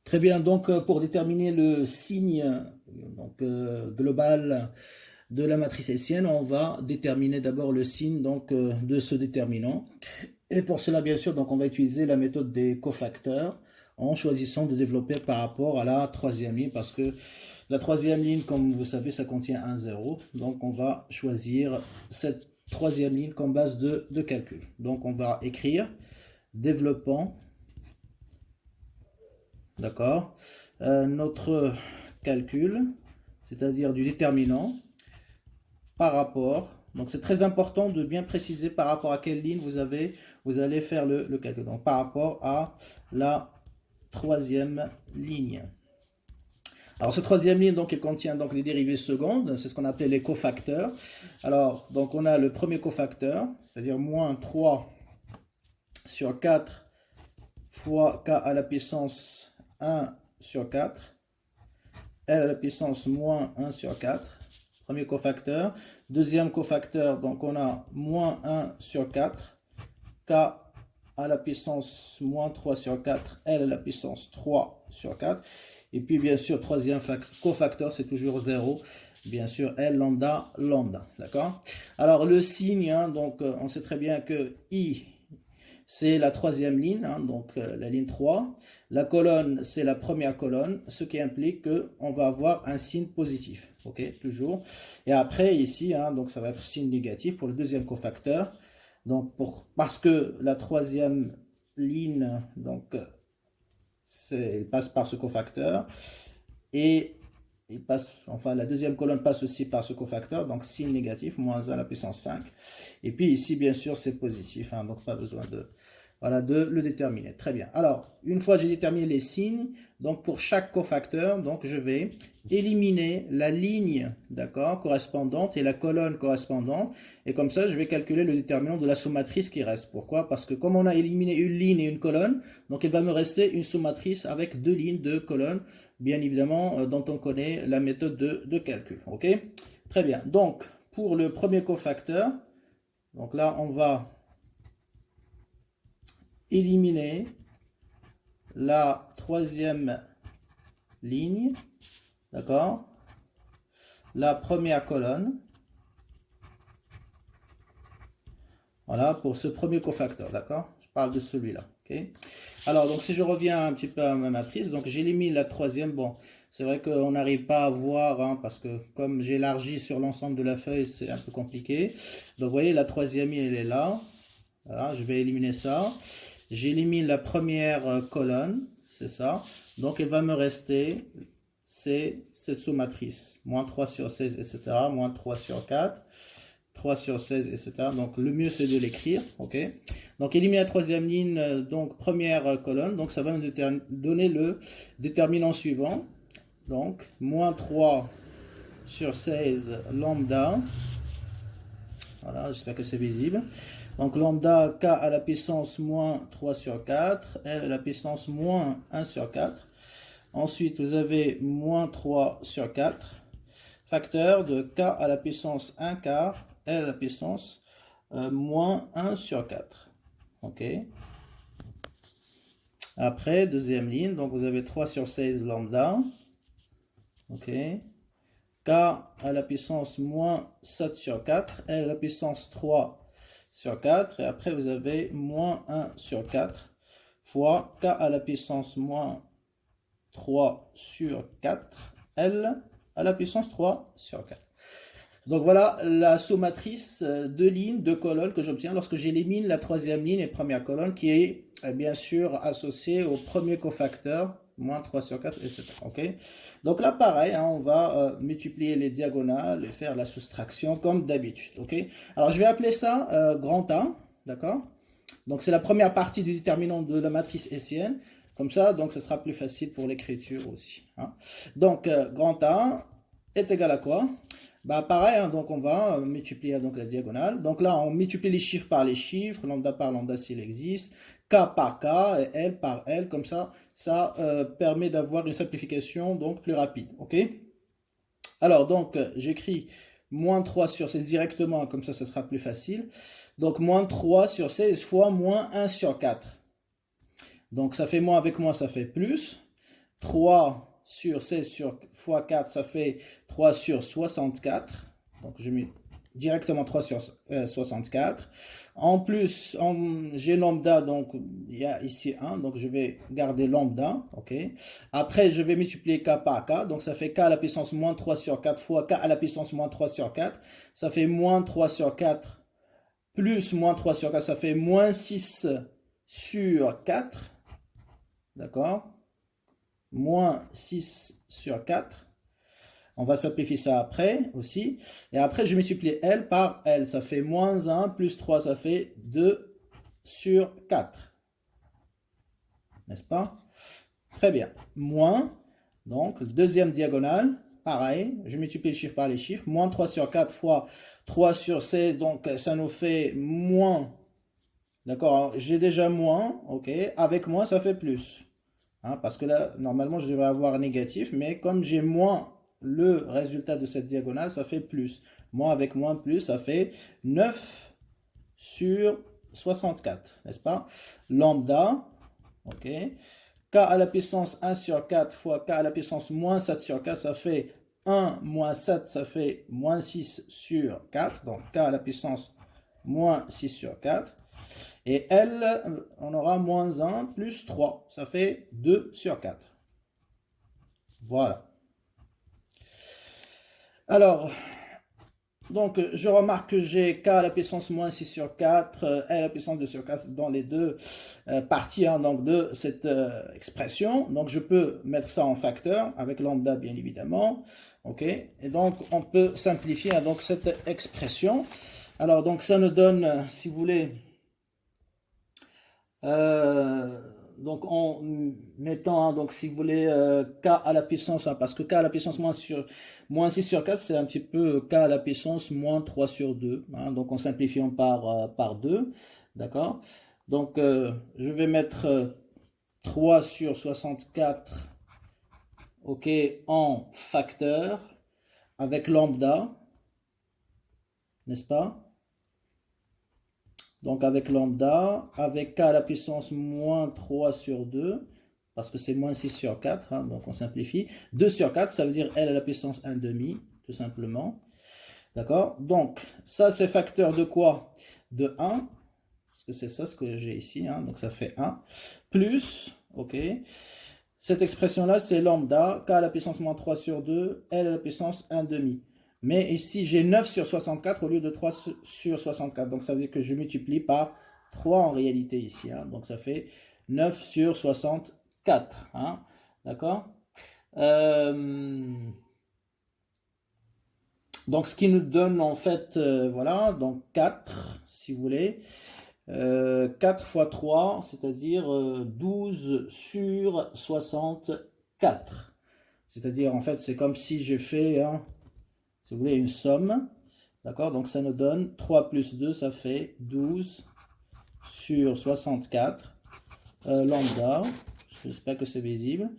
Très bien, donc pour déterminer le signe global de la matrice hessienne, on va déterminer d'abord le signe de ce déterminant. Et pour cela, bien sûr, donc on va utiliser la méthode des cofacteurs en choisissant de développer par rapport à la troisième ligne, parce que la troisième ligne, comme vous savez, ça contient un zéro. Donc on va choisir cette troisième ligne comme base de calcul. Donc on va écrire développant, d'accord, notre calcul, c'est-à-dire du déterminant, par rapport, donc c'est très important de bien préciser par rapport à quelle ligne vous allez faire le calcul. Donc par rapport à la troisième ligne. Alors cette troisième ligne, donc elle contient donc les dérivées secondes, c'est ce qu'on appelle les cofacteurs. Alors donc on a le premier cofacteur, c'est-à-dire moins 3 sur 4 fois k à la puissance 1 sur 4, L à la puissance moins 1 sur 4, premier cofacteur. Deuxième cofacteur, donc on a moins 1 sur 4, K à la puissance moins 3 sur 4, L à la puissance 3 sur 4. Et puis bien sûr, troisième cofacteur, c'est toujours 0. Bien sûr, L lambda, lambda. D'accord? Alors le signe, donc on sait très bien que I, c'est la troisième ligne, donc la ligne 3. La colonne, c'est la première colonne, ce qui implique qu'on va avoir un signe positif. Ok, toujours. Et après, ici, donc ça va être signe négatif pour le deuxième cofacteur. Donc, parce que la troisième ligne, donc, elle passe par ce cofacteur. Et la deuxième colonne passe aussi par ce cofacteur, donc signe négatif, moins 1 à la puissance 5. Et puis ici, bien sûr, c'est positif, donc pas besoin de le déterminer. Très bien. Alors, une fois j'ai déterminé les signes, donc pour chaque cofacteur, donc je vais éliminer la ligne, d'accord, correspondante et la colonne correspondante. Et comme ça, je vais calculer le déterminant de la sous-matrice qui reste. Pourquoi? Parce que comme on a éliminé une ligne et une colonne, donc il va me rester une sous-matrice avec deux lignes, deux colonnes, bien évidemment, dont on connaît la méthode de calcul. Ok? Très bien. Donc, pour le premier cofacteur, donc là, on va éliminer la troisième ligne, d'accord, la première colonne, voilà, pour ce premier cofacteur, d'accord, je parle de celui-là, ok. Alors, donc si je reviens un petit peu à ma matrice, donc j'élimine la troisième, bon, c'est vrai qu'on n'arrive pas à voir, parce que comme j'élargis sur l'ensemble de la feuille, c'est un peu compliqué. Donc, vous voyez, la troisième, elle est là, voilà, je vais éliminer ça. J'élimine la première colonne, c'est ça. Donc, il va me rester, c'est cette sous-matrice. Moins 3 sur 16, etc. Moins 3 sur 4, 3 sur 16, etc. Donc, le mieux, c'est de l'écrire. Ok. Donc, éliminer la troisième ligne, donc première colonne. Donc, ça va nous donner le déterminant suivant. Donc, moins 3 sur 16 lambda. Voilà, j'espère que c'est visible. Donc lambda k à la puissance moins 3 sur 4, L à la puissance moins 1 sur 4. Ensuite, vous avez moins 3 sur 4, facteur de k à la puissance 1 quart, L à la puissance moins 1 sur 4. Ok. Après, deuxième ligne, donc vous avez 3 sur 16 lambda. Ok. K à la puissance moins 7 sur 4, L à la puissance 3 sur 4, et après vous avez moins 1 sur 4 fois k à la puissance moins 3 sur 4, L à la puissance 3 sur 4. Donc voilà la sous-matrice de lignes, de colonnes que j'obtiens lorsque j'élimine la troisième ligne et première colonne qui est bien sûr associée au premier cofacteur, moins 3 sur 4, etc. Okay. Donc là, pareil, on va multiplier les diagonales et faire la soustraction comme d'habitude. Okay. Alors, je vais appeler ça grand A, d'accord? Donc, c'est la première partie du déterminant de la matrice hessienne. Comme ça, donc, ce sera plus facile pour l'écriture aussi. Donc, grand A est égal à quoi? Bah pareil, donc on va multiplier donc la diagonale. Donc là, on multiplie les chiffres par les chiffres, lambda par lambda s'il existe, k par k et L par L, comme ça permet d'avoir une simplification donc plus rapide. Ok. Alors donc j'écris moins 3 sur 16 directement, comme ça sera plus facile. Donc moins 3 sur 16 fois moins 1 sur 4. Donc ça fait moins avec moins, ça fait plus. 3 sur 16 sur fois 4, ça fait 3 sur 64. Donc, je mets directement 3 sur 64. En plus, j'ai lambda, donc il y a ici 1, donc je vais garder lambda, ok. Après, je vais multiplier k par k, donc ça fait k à la puissance moins 3 sur 4 fois k à la puissance moins 3 sur 4. Ça fait moins 3 sur 4 plus moins 3 sur 4, ça fait moins 6 sur 4, d'accord. Moins 6 sur 4. On va simplifier ça après aussi. Et après, je multiplie L par L. Ça fait moins 1 plus 3, ça fait 2 sur 4. N'est-ce pas? Très bien. Moins, donc, deuxième diagonale, pareil. Je multiplie les chiffres par les chiffres. Moins 3 sur 4 fois 3 sur 16, donc ça nous fait moins. D'accord? J'ai déjà moins, ok. Avec moins, ça fait plus. Hein, parce que là, normalement, je devrais avoir négatif, mais comme j'ai moins le résultat de cette diagonale, ça fait plus. Moins avec moins plus, ça fait 9 sur 64, n'est-ce pas? Lambda, ok. K à la puissance 1 sur 4 fois K à la puissance moins 7 sur 4, ça fait 1 moins 7, ça fait moins 6 sur 4. Donc K à la puissance moins 6 sur 4. Et L, on aura moins 1 plus 3. Ça fait 2 sur 4. Voilà. Alors, donc je remarque que j'ai K à la puissance moins 6 sur 4, L à la puissance 2 sur 4 dans les deux parties hein, donc de cette expression. Donc je peux mettre ça en facteur avec lambda bien évidemment. Ok. Et donc on peut simplifier hein, donc cette expression. Alors donc ça nous donne, si vous voulez, donc en mettant, hein, donc si vous voulez, k à la puissance, hein, parce que k à la puissance moins 6 sur 4, c'est un petit peu k à la puissance moins 3 sur 2. Hein, donc en simplifiant par 2, d'accord. Donc je vais mettre 3 sur 64, ok, en facteur, avec lambda, n'est-ce pas? Donc avec lambda, avec k à la puissance moins 3 sur 2, parce que c'est moins 6 sur 4, hein, donc on simplifie. 2 sur 4, ça veut dire L à la puissance 1 demi, tout simplement. D'accord? Donc ça c'est facteur de quoi? De 1, parce que c'est ça ce que j'ai ici, hein, donc ça fait 1, plus, ok, cette expression-là c'est lambda, k à la puissance moins 3 sur 2, L à la puissance 1 demi. Mais ici, j'ai 9 sur 64 au lieu de 3 sur 64. Donc, ça veut dire que je multiplie par 3 en réalité ici. Hein. Donc, ça fait 9 sur 64. Hein. D'accord Donc, ce qui nous donne en fait, voilà, donc 4, si vous voulez. 4 fois 3, c'est-à-dire 12 sur 64. C'est-à-dire, en fait, c'est comme si j'ai fait... Hein, si vous voulez, une somme, d'accord? Donc ça nous donne 3 plus 2, ça fait 12 sur 64, lambda, j'espère que c'est visible,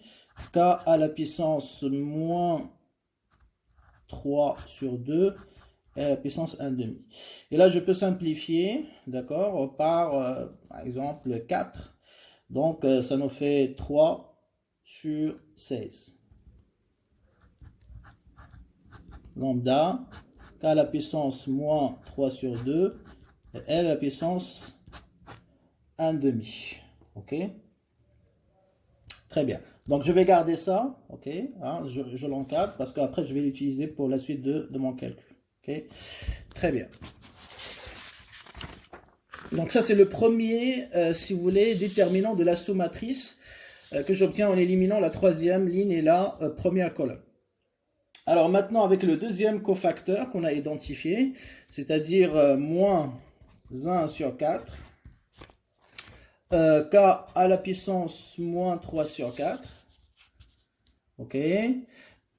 k à la puissance moins 3 sur 2, et à la puissance 1 demi. Et là, je peux simplifier, d'accord, par exemple 4, donc ça nous fait 3 sur 16. Lambda, k à la puissance moins 3 sur 2, et L à la puissance 1 demi. Ok? Très bien. Donc, je vais garder ça. Ok? Hein, je l'encadre parce qu'après, je vais l'utiliser pour la suite de mon calcul. Ok? Très bien. Donc, ça, c'est le premier, si vous voulez, déterminant de la sous-matrice que j'obtiens en éliminant la troisième ligne et la première colonne. Alors maintenant, avec le deuxième cofacteur qu'on a identifié, c'est-à-dire moins 1 sur 4, k à la puissance moins 3 sur 4, ok, L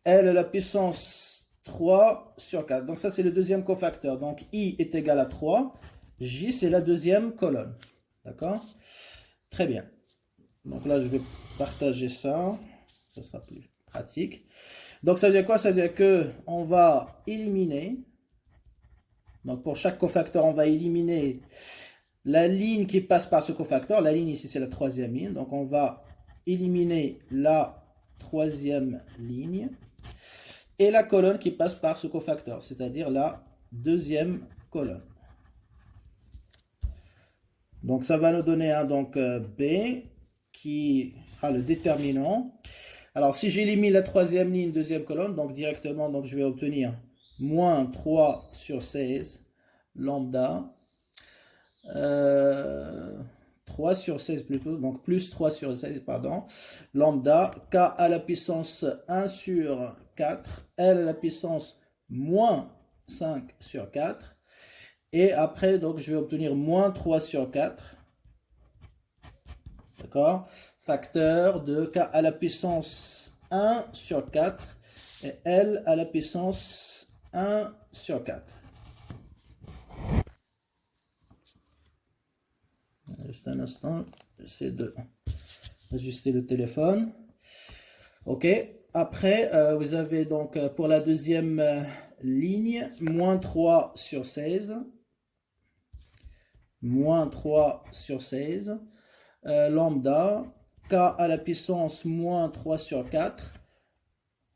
à la puissance 3 sur 4. Donc ça, c'est le deuxième cofacteur. Donc I est égal à 3, J, c'est la deuxième colonne. D'accord? Très bien. Donc là, je vais partager ça. Ça sera plus pratique. Donc ça veut dire quoi? Ça veut dire que on va éliminer, donc pour chaque cofacteur, on va éliminer la ligne qui passe par ce cofacteur. La ligne ici, c'est la troisième ligne. Donc on va éliminer la troisième ligne, et la colonne qui passe par ce cofacteur, c'est-à-dire la deuxième colonne. Donc ça va nous donner un B qui sera le déterminant. Alors si j'élimine la troisième ligne, deuxième colonne, donc directement je vais obtenir moins 3 sur 16 lambda, 3 sur 16 plutôt, donc plus 3 sur 16, pardon, lambda, k à la puissance 1 sur 4, l à la puissance moins 5 sur 4, et après, je vais obtenir moins 3 sur 4, d'accord, facteur de k à la puissance 1 sur 4, et l à la puissance 1 sur 4. Juste un instant, j'essaie d'ajuster le téléphone. Ok, après, vous avez donc pour la deuxième ligne, moins 3 sur 16. Moins 3 sur 16. Lambda, k à la puissance moins 3 sur 4.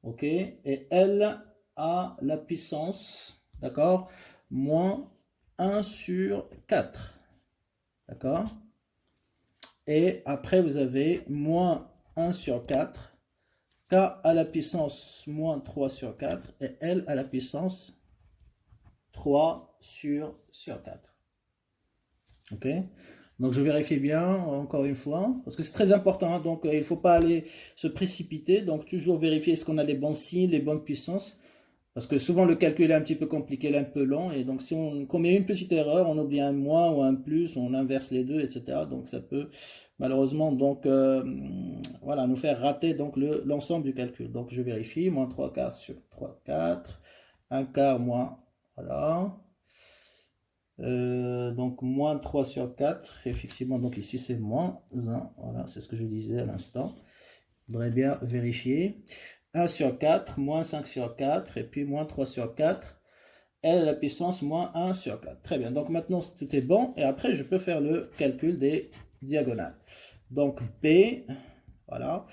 Ok, et L à la puissance, d'accord, moins 1 sur 4. D'accord? Et après, vous avez moins 1 sur 4, k à la puissance moins 3 sur 4, et L à la puissance 3 sur 4. Ok? Donc, je vérifie bien, encore une fois, parce que c'est très important. Hein, donc, il ne faut pas aller se précipiter. Donc, toujours vérifier est-ce qu'on a les bons signes, les bonnes puissances. Parce que souvent, le calcul est un petit peu compliqué, il est un peu long. Et donc, si on commet une petite erreur, on oublie un moins ou un plus, on inverse les deux, etc. Donc, ça peut malheureusement voilà, nous faire rater l'ensemble du calcul. Donc, je vérifie. Moins 3 quarts sur 3 4. 1 quart moins, voilà. Donc, moins 3 sur 4. Effectivement, donc ici, c'est moins 1. Voilà, c'est ce que je disais à l'instant. Il faudrait bien vérifier. 1 sur 4, moins 5 sur 4, et puis moins 3 sur 4, L à la puissance moins 1 sur 4. Très bien, donc maintenant tout est bon, et après je peux faire le calcul des diagonales. Donc B, voilà.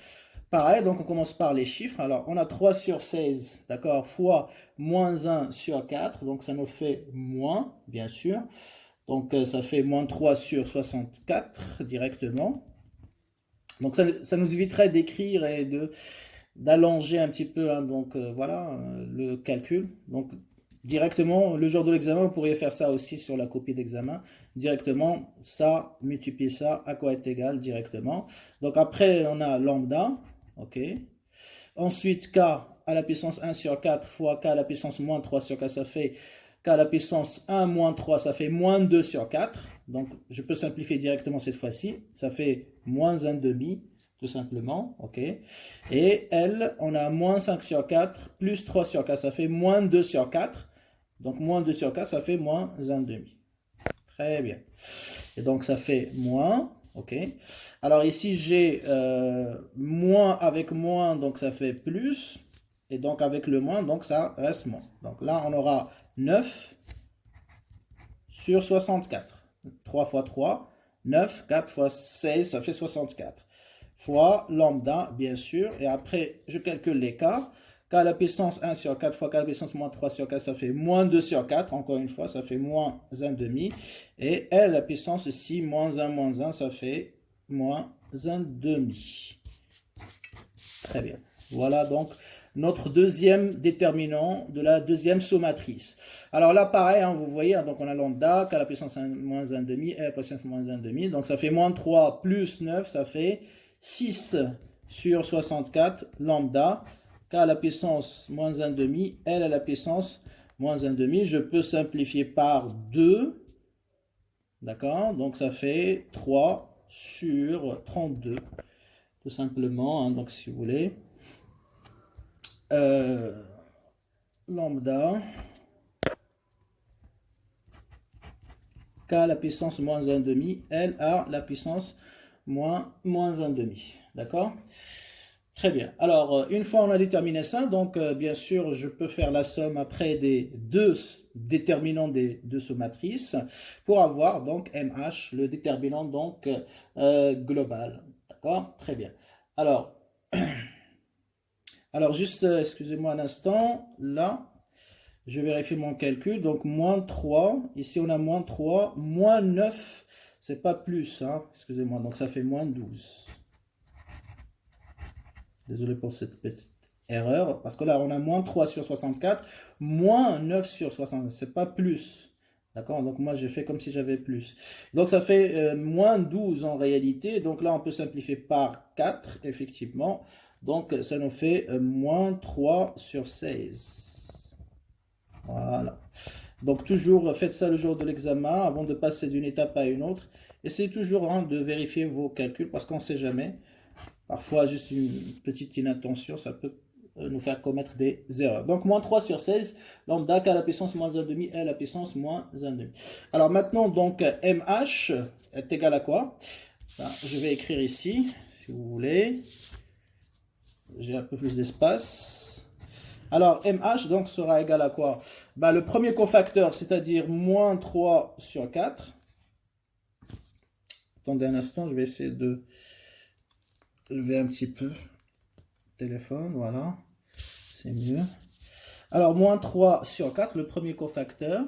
Pareil, donc on commence par les chiffres. Alors on a 3 sur 16, d'accord, fois moins 1 sur 4, donc ça nous fait moins, bien sûr. Donc ça fait moins 3 sur 64 directement. Donc ça nous éviterait d'écrire et d'allonger un petit peu voilà le calcul. Donc directement le jour de l'examen vous pourriez faire ça aussi sur la copie d'examen directement, ça multiplier ça à quoi est égal directement. Donc après on a lambda, ok, ensuite k à la puissance 1 sur 4 fois k à la puissance moins 3 sur 4, ça fait k à la puissance 1 moins 3, ça fait moins 2 sur 4. Donc je peux simplifier directement cette fois-ci, ça fait moins 1 demi tout simplement, ok. Et L, on a moins 5 sur 4, plus 3 sur 4, ça fait moins 2 sur 4. Donc moins 2 sur 4, ça fait moins 1 demi. Très bien. Et donc ça fait moins, ok. Alors ici j'ai moins avec moins, donc ça fait plus. Et donc avec le moins, donc ça reste moins. Donc là on aura 9 sur 64. 3 fois 3, 9, 4 fois 16, ça fait 64. Fois lambda, bien sûr, et après, je calcule l'écart. K à la puissance 1 sur 4 fois K à la puissance moins 3 sur 4, ça fait moins 2 sur 4, encore une fois, ça fait moins 1 demi. Et L à la puissance ici, moins 1, ça fait moins 1 demi. Très bien. Voilà donc notre deuxième déterminant de la deuxième sommatrice. Alors là, pareil, hein, vous voyez, hein, donc on a lambda, K à la puissance moins 1 demi, L à la puissance moins 1 demi. Donc ça fait moins 3 plus 9, ça fait 6 sur 64 lambda, k à la puissance moins 1 demi, L à la puissance moins 1 demi. Je peux simplifier par 2, d'accord, donc ça fait 3 sur 32, tout simplement, hein, donc si vous voulez. Lambda, k à la puissance moins 1 demi, L à la puissance moins 1 demi, d'accord? Très bien. Alors, une fois on a déterminé ça, donc bien sûr, je peux faire la somme après des deux déterminants des deux sommatrices pour avoir donc MH, le déterminant donc global. D'accord? Très bien. Alors, Alors, juste, excusez-moi un instant, là, je vérifie mon calcul, donc moins 3, ici on a moins 3, moins 9, c'est pas plus, hein, excusez-moi, donc ça fait moins 12. Désolé pour cette petite erreur, parce que là on a moins 3 sur 64, moins 9 sur 60, c'est pas plus. D'accord? Donc moi j'ai fait comme si j'avais plus. Donc ça fait moins 12 en réalité, donc là on peut simplifier par 4, effectivement. Donc ça nous fait moins 3 sur 16. Voilà. Donc toujours faites ça le jour de l'examen avant de passer d'une étape à une autre. Essayez toujours de vérifier vos calculs parce qu'on ne sait jamais. Parfois juste une petite inattention, ça peut nous faire commettre des erreurs. Donc moins 3 sur 16, lambda k à la puissance moins 1,5 à la puissance moins 1,5. Alors maintenant donc MH est égal à quoi? Je vais écrire ici, si vous voulez. J'ai un peu plus d'espace. Alors, MH donc sera égal à quoi? Le premier cofacteur, c'est-à-dire moins 3 sur 4. Attendez un instant, je vais essayer de lever un petit peu le téléphone, voilà. C'est mieux. Alors, moins 3 sur 4, le premier cofacteur,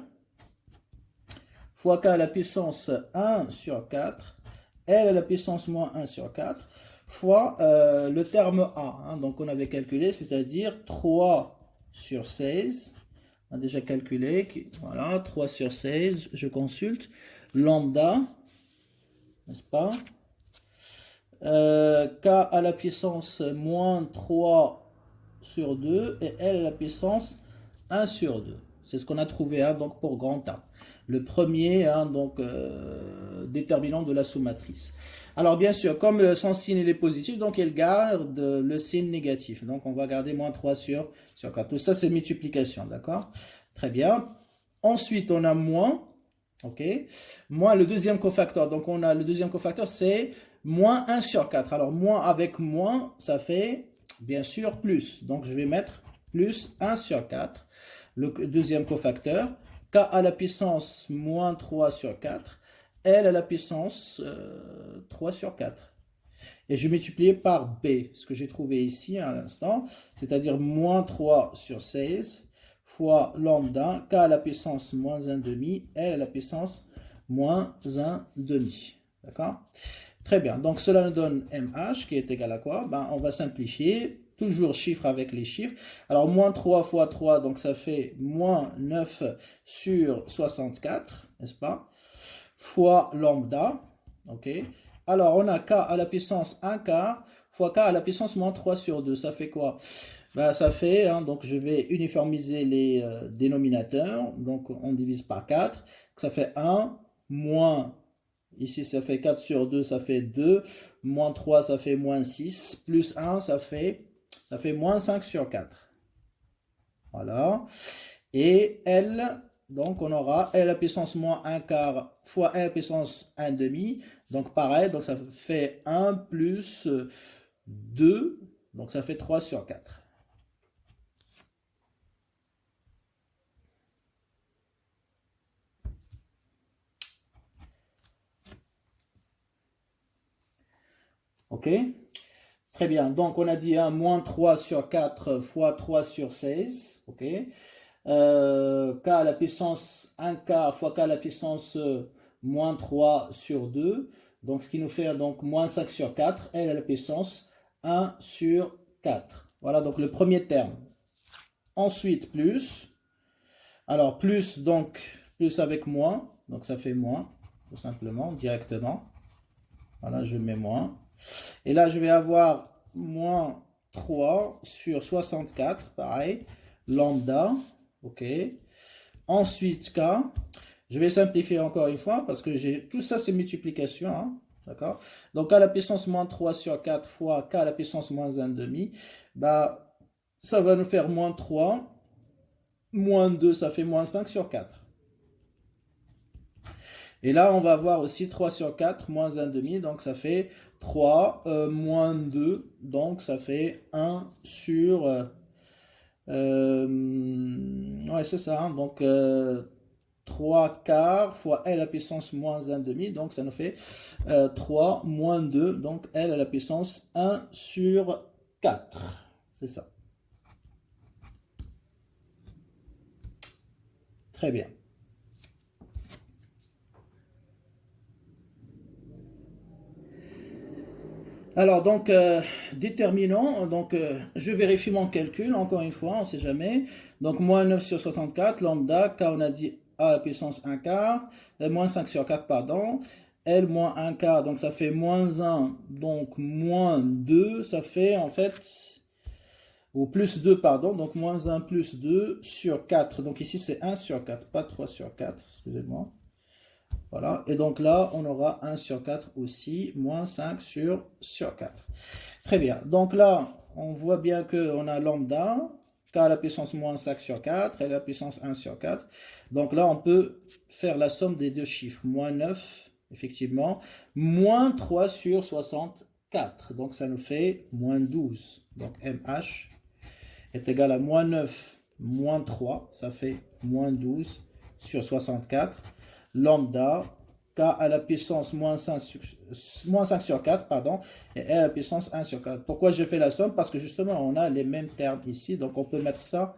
fois k à la puissance 1 sur 4, L à la puissance moins 1 sur 4, fois le terme A. Hein, donc, on avait calculé, c'est-à-dire 3 sur 16. On a déjà calculé. Voilà, 3 sur 16. Je consulte. Lambda, n'est-ce pas? K à la puissance moins 3 sur 2 et L à la puissance 1 sur 2. C'est ce qu'on a trouvé hein, donc pour grand A. Le premier hein, donc, déterminant de la sous-matrice. Alors bien sûr, comme son signe il est positif, donc il garde le signe négatif. Donc on va garder moins 3 sur 4. Tout ça c'est multiplication, d'accord? Très bien. Ensuite on a moins, ok? Moins le deuxième cofacteur. Donc on a le deuxième cofacteur c'est moins 1 sur 4. Alors moins avec moins, ça fait bien sûr plus. Donc je vais mettre plus 1 sur 4. Le deuxième cofacteur. K à la puissance moins 3 sur 4. L à la puissance 3 sur 4. Et je vais multiplier par B, ce que j'ai trouvé ici à l'instant, c'est-à-dire moins 3 sur 16 fois lambda, K à la puissance moins 1,5, L à la puissance moins 1,5. D'accord? Très bien, donc cela nous donne MH qui est égal à quoi? On va simplifier, toujours chiffre avec les chiffres. Alors moins 3 fois 3, donc ça fait moins 9 sur 64, n'est-ce pas? Fois lambda, ok? Alors on a K à la puissance 1 quart fois K à la puissance moins 3 sur 2, ça fait quoi? Ça fait, hein, donc je vais uniformiser les dénominateurs, donc on divise par 4, ça fait 1, moins, ici ça fait 4 sur 2, ça fait 2, moins 3 ça fait moins 6, plus 1 ça fait moins 5 sur 4. Voilà. Et L, donc on aura L à la puissance moins 1 quart fois L à la puissance 1 demi. Donc pareil, donc ça fait 1 plus 2, donc ça fait 3 sur 4. Ok? Très bien, donc on a dit moins 3 sur 4 fois 3 sur 16. Ok? K à la puissance 1 quart fois K à la puissance moins 3 sur 2. Donc ce qui nous fait donc moins 5 sur 4. L à la puissance 1 sur 4. Voilà donc le premier terme. Ensuite plus. Alors plus donc plus avec moins. Donc ça fait moins tout simplement directement. Voilà je mets moins. Et là je vais avoir moins 3 sur 64. Pareil. Lambda. Ok. Ensuite, K. Je vais simplifier encore une fois parce que j'ai tout ça, c'est multiplication. Hein, d'accord? Donc, K à la puissance moins 3 sur 4 fois K à la puissance moins 1,5. Ça va nous faire moins 3. Moins 2, ça fait moins 5 sur 4. Et là, on va avoir aussi 3 sur 4, moins 1,5. Donc, ça fait 3 moins 2. Donc, ça fait 1 sur... ouais, c'est ça. Hein, donc, 3 quarts fois L à la puissance moins 1,5. Donc, ça nous fait 3 moins 2. Donc, L à la puissance 1 sur 4. C'est ça. Très bien. Alors, donc, déterminant, donc, je vérifie mon calcul, encore une fois, on ne sait jamais. Donc, moins 9 sur 64, lambda, K, on a dit A à la puissance 1 quart, moins 5 sur 4, pardon, L moins 1 quart, donc ça fait moins 1, donc moins 2, ça fait en fait, ou plus 2, pardon, donc moins 1 plus 2 sur 4. Donc ici, c'est 1 sur 4, pas 3 sur 4, excusez-moi. Voilà, et donc là, on aura 1 sur 4 aussi, moins 5 sur 4. Très bien, donc là, on voit bien qu'on a lambda, k à la puissance moins 5 sur 4, et la puissance 1 sur 4. Donc là, on peut faire la somme des deux chiffres, moins 9, effectivement, moins 3 sur 64. Donc ça nous fait moins 12. Donc MH est égal à moins 9, moins 3, ça fait moins 12 sur 64. Lambda, k à la puissance moins 5 sur 4, pardon, et L à la puissance 1 sur 4. Pourquoi j'ai fait la somme? Parce que justement, on a les mêmes termes ici, donc on peut mettre ça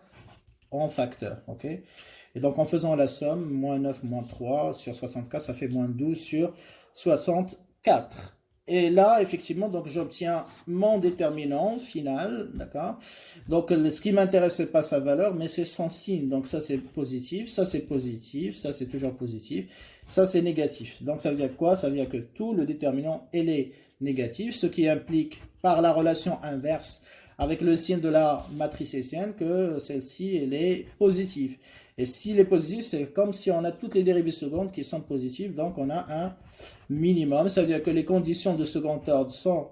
en facteur, ok? Et donc, en faisant la somme, moins 9, moins 3 sur 64, ça fait moins 12 sur 64. Et là, effectivement, donc j'obtiens mon déterminant final, d'accord? Donc, ce qui m'intéresse, c'est pas sa valeur, mais c'est son signe. Donc, ça, c'est positif, ça, c'est positif, ça, c'est toujours positif, ça, c'est négatif. Donc, ça veut dire quoi? Ça veut dire que tout le déterminant, elle est négatif, ce qui implique, par la relation inverse, avec le signe de la matrice hessienne, que celle-ci, elle est positive. Et s'il est positif, c'est comme si on a toutes les dérivées secondes qui sont positives, donc on a un minimum. Ça veut dire que les conditions de second ordre sont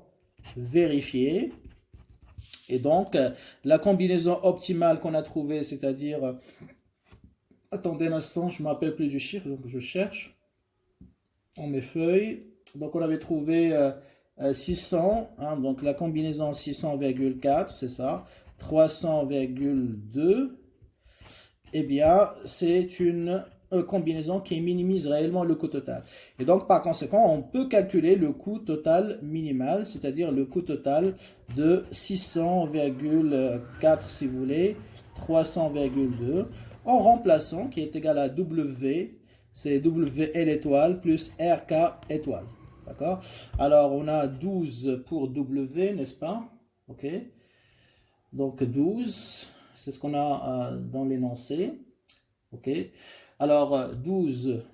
vérifiées. Et donc, la combinaison optimale qu'on a trouvée, c'est-à-dire... attendez un instant, je ne me rappelle plus du chiffre, donc je cherche dans mes feuilles. Donc, on avait trouvé 600, hein, donc la combinaison 600,4, c'est ça, 300,2. Eh bien, c'est une combinaison qui minimise réellement le coût total. Et donc, par conséquent, on peut calculer le coût total minimal, c'est-à-dire le coût total de 600,4, si vous voulez, 300,2, en remplaçant, qui est égal à W, c'est WL étoile plus RK étoile. D'accord? Alors, on a 12 pour W, n'est-ce pas? OK. Donc, 12. C'est ce qu'on a dans l'énoncé. OK. Alors, 12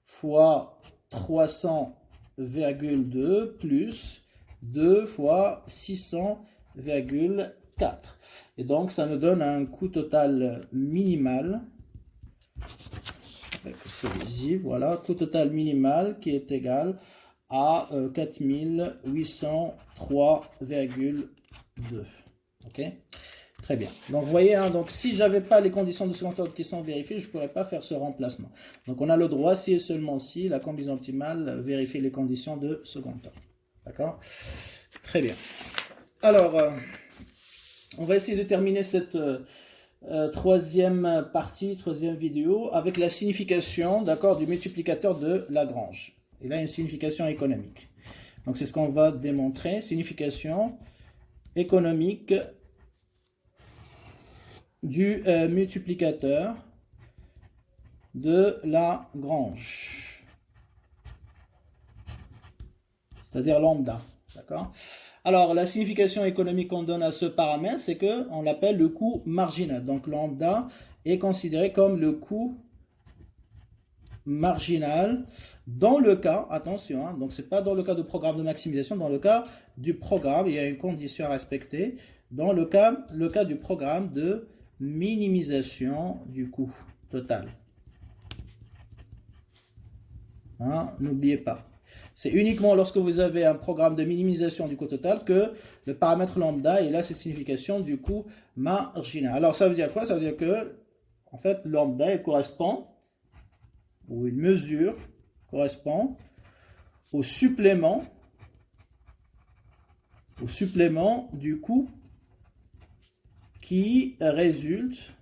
fois 300,2 plus 2 fois 600,4. Et donc, ça nous donne un coût total minimal. Avec celui-ci, voilà. Coût total minimal qui est égal à 4803,2. OK. Très bien. Donc, vous voyez, hein, donc, si je n'avais pas les conditions de second ordre qui sont vérifiées, je ne pourrais pas faire ce remplacement. Donc, on a le droit, si et seulement si, la combinaison optimale vérifie les conditions de second ordre. D'accord? Très bien. Alors, on va essayer de terminer cette troisième partie, troisième vidéo, avec la signification, d'accord, du multiplicateur de Lagrange. Et là, une signification économique. Donc, c'est ce qu'on va démontrer. Signification économique du multiplicateur de Lagrange, c'est-à-dire lambda, d'accord? Alors, la signification économique qu'on donne à ce paramètre, c'est qu'on l'appelle le coût marginal. Donc, lambda est considéré comme le coût marginal dans le cas, attention, hein, donc c'est pas dans le cas de programme de maximisation, dans le cas du programme, il y a une condition à respecter, dans le cas du programme de minimisation du coût total. Hein, n'oubliez pas. C'est uniquement lorsque vous avez un programme de minimisation du coût total que le paramètre lambda est là, c'est signification du coût marginal. Alors ça veut dire quoi? Ça veut dire que en fait lambda il correspond, ou une mesure correspond au supplément du coût qui résulte,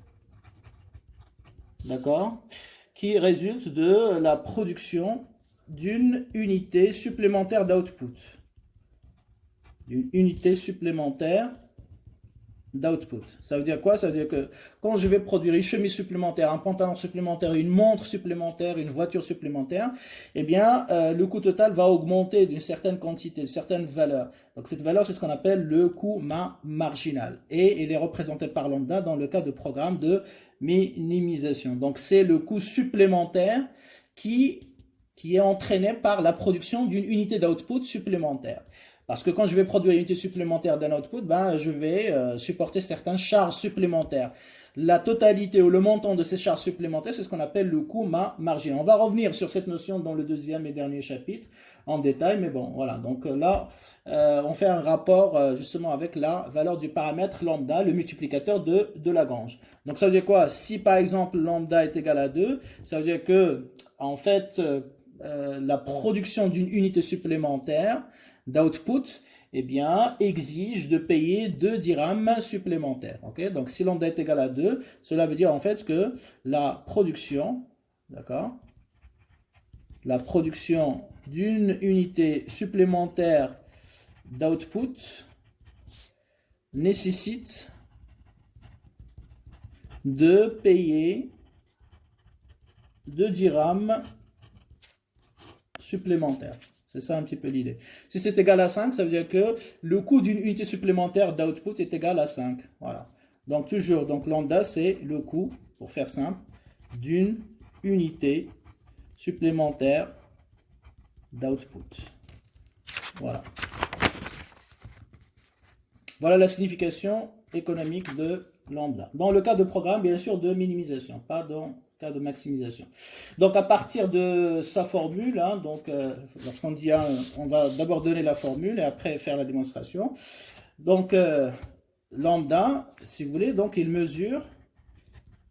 d'accord, qui résulte de la production d'une unité supplémentaire d'output. Une unité supplémentaire d'output. Ça veut dire quoi? Ça veut dire que quand je vais produire une chemise supplémentaire, un pantalon supplémentaire, une montre supplémentaire, une voiture supplémentaire, eh bien, le coût total va augmenter d'une certaine quantité, d'une certaine valeur. Donc, cette valeur, c'est ce qu'on appelle le coût marginal. Et il est représenté par lambda dans le cas de programme de minimisation. Donc, c'est le coût supplémentaire qui est entraîné par la production d'une unité d'output supplémentaire. Parce que quand je vais produire une unité supplémentaire d'un output, ben, je vais supporter certaines charges supplémentaires. La totalité ou le montant de ces charges supplémentaires, c'est ce qu'on appelle le coût marginal. On va revenir sur cette notion dans le deuxième et dernier chapitre en détail, mais bon, voilà. Donc là, on fait un rapport justement avec la valeur du paramètre lambda, le multiplicateur de Lagrange. Donc ça veut dire quoi? Si par exemple lambda est égal à 2, ça veut dire que en fait, la production d'une unité supplémentaire d'output, eh bien, exige de payer 2 dirhams supplémentaires. Okay? Donc, si lambda est égal à 2, cela veut dire en fait que la production, d'accord, la production d'une unité supplémentaire d'output nécessite de payer 2 dirhams supplémentaires. C'est ça un petit peu l'idée. Si c'est égal à 5, ça veut dire que le coût d'une unité supplémentaire d'output est égal à 5. Voilà. Donc toujours, donc lambda, c'est le coût, pour faire simple, d'une unité supplémentaire d'output. Voilà. Voilà la signification économique de lambda. Dans le cas de programme, bien sûr, de minimisation, pas dans cas de maximisation. Donc à partir de sa formule, hein, donc lorsqu'on dit on va d'abord donner la formule et après faire la démonstration. Donc lambda, si vous voulez, donc il mesure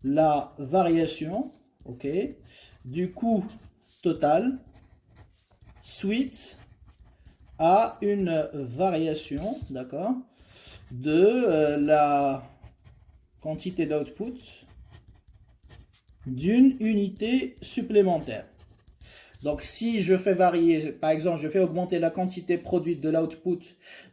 la variation, ok, du coût total suite à une variation, d'accord, de la quantité d'output d'une unité supplémentaire. Donc si je fais varier, par exemple, je fais augmenter la quantité produite de l'output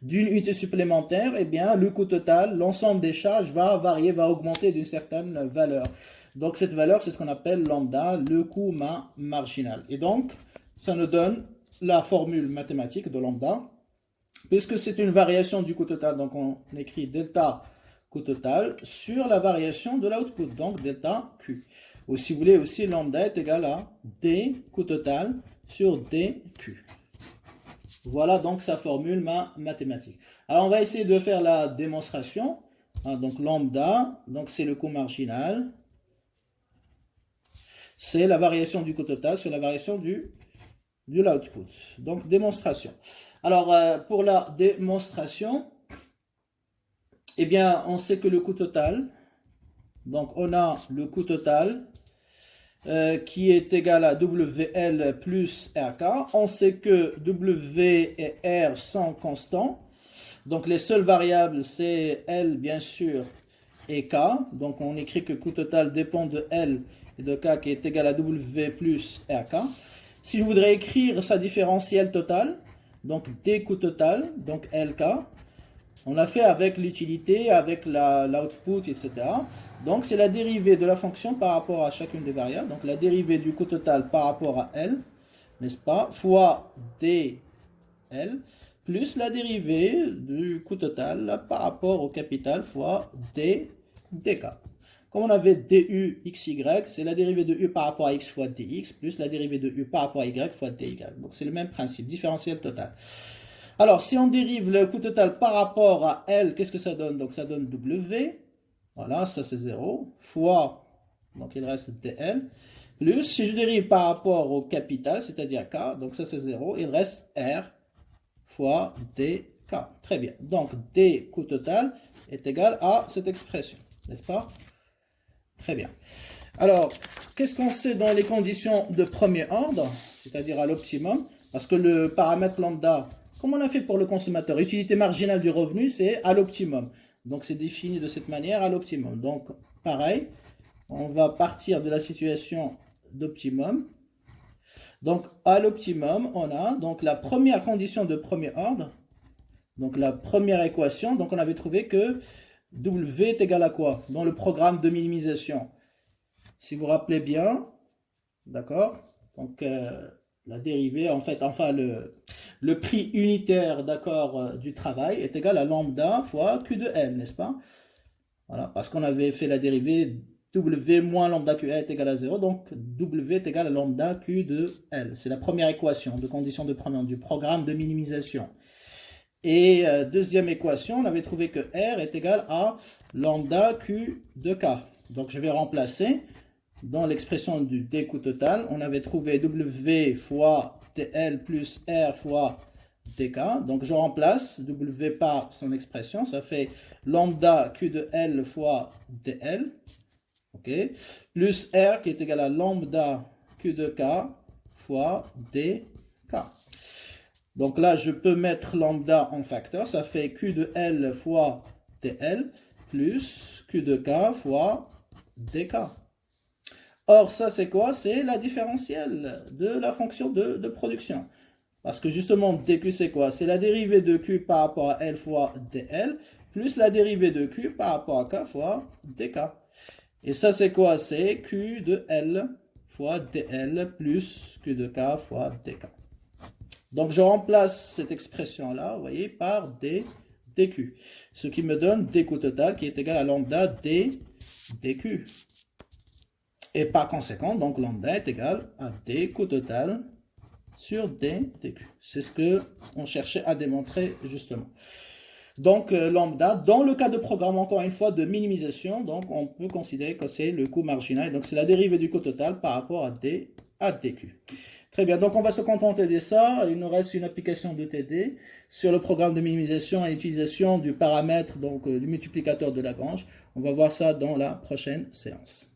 d'une unité supplémentaire, eh bien le coût total, l'ensemble des charges va varier, va augmenter d'une certaine valeur. Donc cette valeur, c'est ce qu'on appelle lambda, le coût marginal. Et donc, ça nous donne la formule mathématique de lambda, puisque c'est une variation du coût total, donc on écrit delta coût total sur la variation de l'output, donc delta Q. Ou si vous voulez aussi, lambda est égal à D coût total sur DQ. Voilà donc sa formule mathématique. Alors on va essayer de faire la démonstration. Donc lambda, donc c'est le coût marginal. C'est la variation du coût total sur la variation de l'output. Donc démonstration. Alors pour la démonstration, eh bien on sait que le coût total, donc on a le coût total qui est égal à WL plus RK. On sait que W et R sont constants. Donc les seules variables, c'est L bien sûr et K. Donc on écrit que le coût total dépend de L et de K qui est égal à W plus RK. Si je voudrais écrire sa différentielle totale, donc D coût total, donc LK, on l'a fait avec l'utilité, avec l'output, etc. Donc, c'est la dérivée de la fonction par rapport à chacune des variables. Donc, la dérivée du coût total par rapport à L, n'est-ce pas, fois DL, plus la dérivée du coût total par rapport au capital fois DK. Comme on avait du xy, c'est la dérivée de u par rapport à x fois dx, plus la dérivée de u par rapport à y fois dy. Donc, c'est le même principe, différentiel total. Alors, si on dérive le coût total par rapport à L, qu'est-ce que ça donne? Donc, ça donne W. Voilà, ça c'est 0. Fois, donc il reste DL. Plus, si je dérive par rapport au capital, c'est-à-dire K, donc ça c'est 0. Il reste R fois DK. Très bien. Donc, D coût total est égal à cette expression. N'est-ce pas? Très bien. Alors, qu'est-ce qu'on sait dans les conditions de premier ordre, c'est-à-dire à l'optimum? Parce que le paramètre lambda, comme on a fait pour le consommateur, utilité marginale du revenu, c'est à l'optimum. Donc, c'est défini de cette manière à l'optimum. Donc, pareil, on va partir de la situation d'optimum. Donc, à l'optimum, on a donc la première condition de premier ordre. Donc, la première équation. Donc, on avait trouvé que W est égal à quoi dans le programme de minimisation? Si vous vous rappelez bien, d'accord? Donc, la dérivée, en fait, enfin, le prix unitaire, d'accord, du travail est égal à lambda fois Q de L, n'est-ce pas? Voilà, parce qu'on avait fait la dérivée W moins lambda QL est égal à 0, donc W est égal à lambda Q de L. C'est la première équation de condition de première du programme de minimisation. Et deuxième équation, on avait trouvé que R est égal à lambda Q de K. Donc je vais remplacer dans l'expression du D coût total, on avait trouvé W fois DL plus R fois dk. Donc je remplace W par son expression, ça fait lambda Q de L fois dl, ok, plus R qui est égal à lambda Q de K fois dk. Donc là, je peux mettre lambda en facteur, ça fait Q de L fois dl plus Q de K fois dk. Or, ça c'est quoi? C'est la différentielle de la fonction de production. Parce que justement, dq c'est quoi? C'est la dérivée de q par rapport à L fois dl, plus la dérivée de q par rapport à k fois dk. Et ça c'est quoi? C'est q de L fois dl plus q de k fois dk. Donc je remplace cette expression-là, vous voyez, par dq. Ce qui me donne d coût total qui est égal à lambda dq. Et par conséquent, donc lambda est égal à d coût total sur d dq. C'est ce qu'on cherchait à démontrer justement. Donc lambda, dans le cas de programme, encore une fois, de minimisation, donc on peut considérer que c'est le coût marginal. Donc c'est la dérivée du coût total par rapport à dq. Très bien, donc on va se contenter de ça. Il nous reste une application de TD sur le programme de minimisation et l'utilisation du paramètre, donc du multiplicateur de Lagrange. On va voir ça dans la prochaine séance.